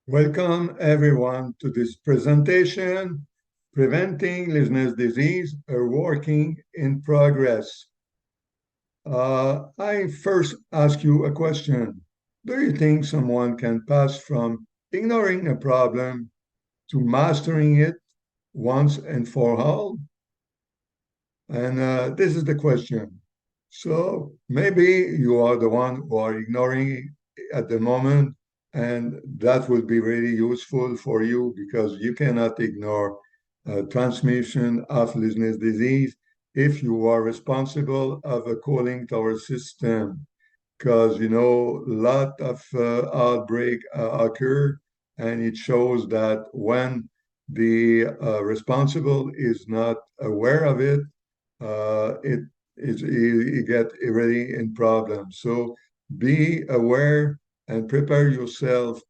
Welcome everyone to this presentation, Preventing Legionnaires Disease, a Working in Progress. I first ask you a question. Do you think someone can pass from ignoring a problem to mastering it once and for all? And this is the question. So maybe you are the one who are ignoring it at the moment, and that will be really useful for you because you cannot ignore transmission of Legionnaires' disease if you are responsible of a cooling tower system. Because you know, a lot of outbreak occur, and it shows that when the responsible is not aware of it, it is you get already in problems. So be aware and prepare yourself,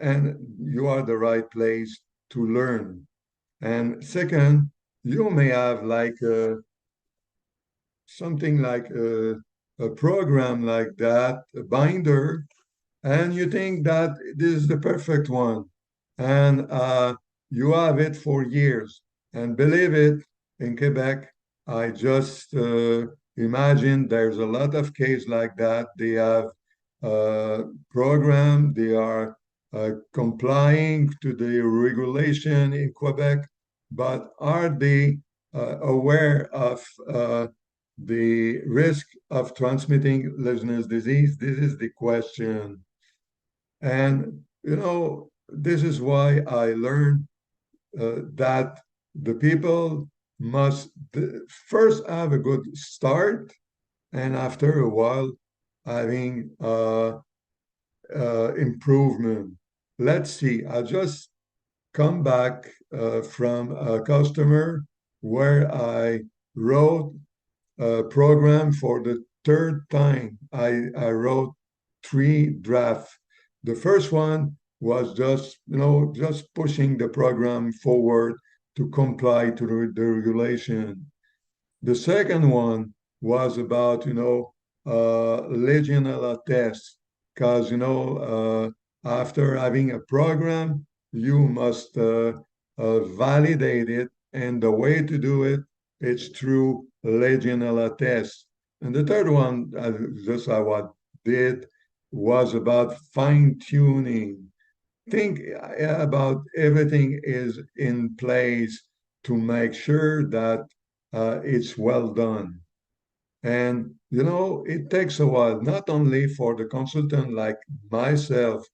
and you are the right place to learn. And second, you may have like something like a program like that, a binder, and you think that this is the perfect one, and you have it for years. And believe it, in Quebec, I just imagine there's a lot of cases like that. They have program, they are complying to the regulation in Quebec, but are they aware of the risk of transmitting Legionnaires' disease? This is the question. And, you know, this is why I learned that the people must first have a good start, and after a while, having improvement. Let's see, I just come back from a customer where I wrote program for the third time. I wrote three drafts. The first one was just, just pushing the program forward to comply to the regulation. The second one was about, Legionella tests, because, after having a program, you must validate it. And the way to do it, it's through Legionella tests. And the third one, just I what did, was about fine tuning. Think about everything is in place to make sure that it's well done. And, it takes a while, not only for the consultant like myself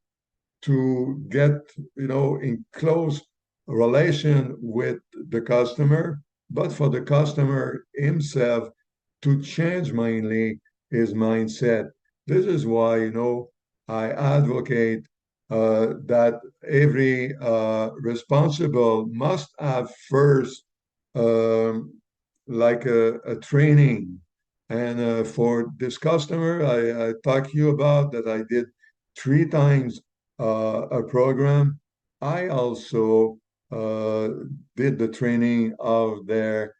to get, in close relation with the customer, but for the customer himself to change mainly his mindset. This is why, I advocate that every responsible must have first like a training. And for this customer, I talked to you about that I did three times a program. I also uh, did the training of their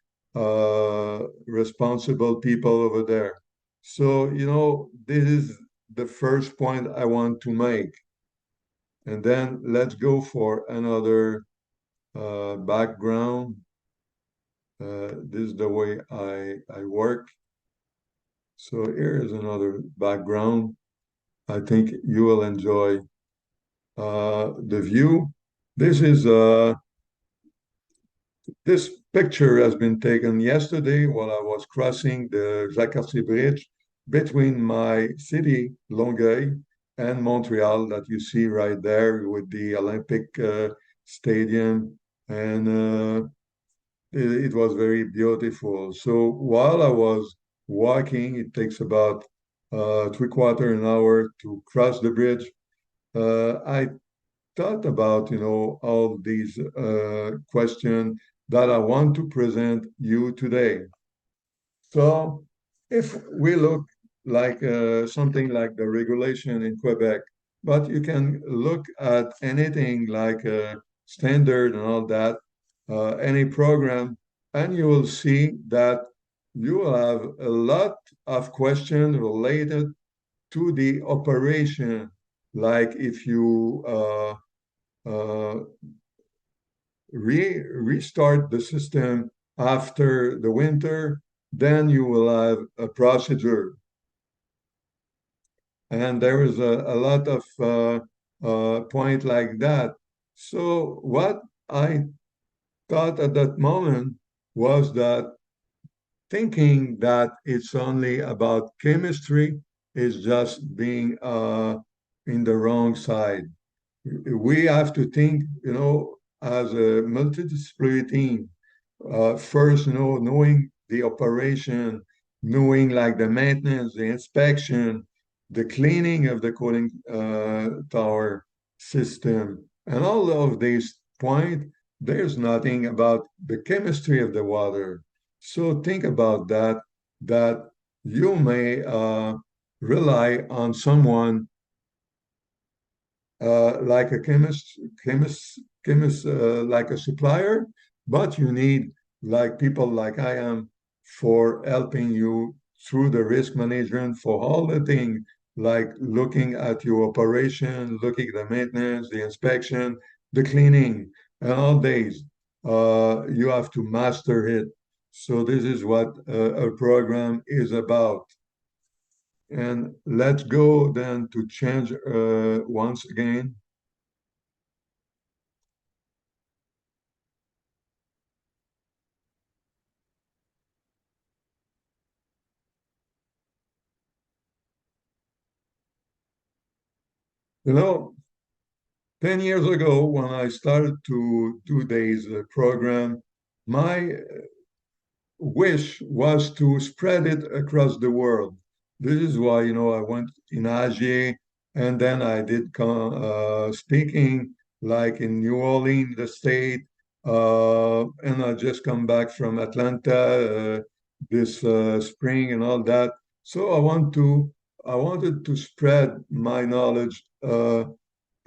responsible people over there. So, this is the first point I want to make. And then let's go for another background. This is the way I work. So here is another background. I think you will enjoy the view. This is this picture has been taken yesterday while I was crossing the Jacques-Cartier Bridge between my city, Longueuil, and Montreal that you see right there with the Olympic Stadium. And it was very beautiful. So while I was walking, it takes about three-quarter an hour to cross the bridge. I thought about, all these questions that I want to present you today. So if we look like something like the regulation in Quebec, but you can look at anything like standard and all that, any program, and you will see that you will have a lot of questions related to the operation, like if you uh, restart the system after the winter, then you will have a procedure. And there is a lot of point like that. So what I thought at that moment was that thinking that it's only about chemistry is just being in the wrong side. We have to think, as a multidisciplinary team. First, knowing the operation, knowing like the maintenance, the inspection, the cleaning of the cooling tower system, and all of these points, there's nothing about the chemistry of the water. So think about that you may rely on someone like a chemist, like a supplier, but you need like people like I am for helping you through the risk management for all the things like looking at your operation, looking at the maintenance, the inspection, the cleaning, and all days. You have to master it. So this is what a program is about. And let's go then to change once again. You know, 10 years ago, when I started to do this program, my wish was to spread it across the world. This is why, I went in Asia and then I did speaking like in New Orleans, the state, and I just come back from Atlanta this spring and all that. So I wanted to spread my knowledge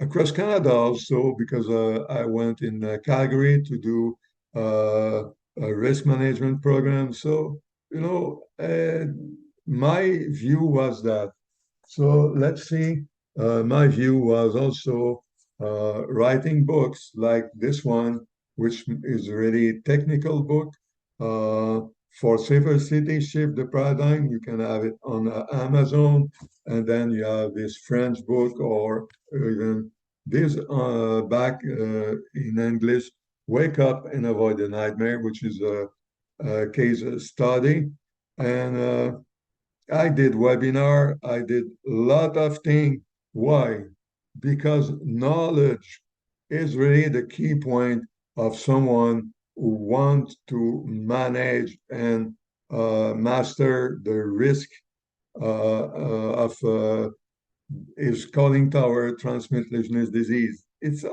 across Canada also because I went in Calgary to do a risk management program. So, my view was that. So let's see. My view was also writing books like this one, which is a really technical book for Safer City, Shift the Paradigm. You can have it on Amazon. And then you have this French book or even this back in English, Wake Up and Avoid the Nightmare, which is a case study. And I did webinar. I did a lot of things. Why? Because knowledge is really the key point of someone who wants to manage and master the risk of is cooling tower transmit Legionnaires disease. It's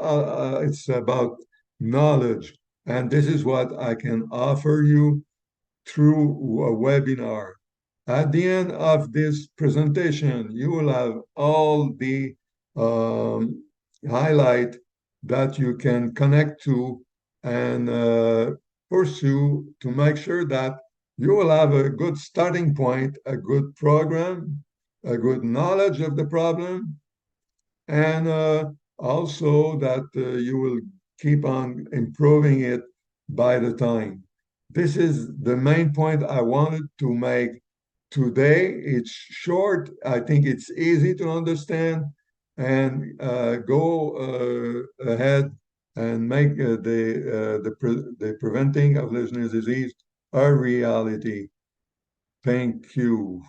about knowledge, and this is what I can offer you through a webinar. At the end of this presentation, you will have all the um, highlight that you can connect to and pursue to make sure that you will have a good starting point, a good program, a good knowledge of the problem, and also that you will keep on improving it by the time. This is the main point I wanted to make today. It's short. I think it's easy to understand and go ahead and make the preventing of Legionnaires disease a reality. Thank you.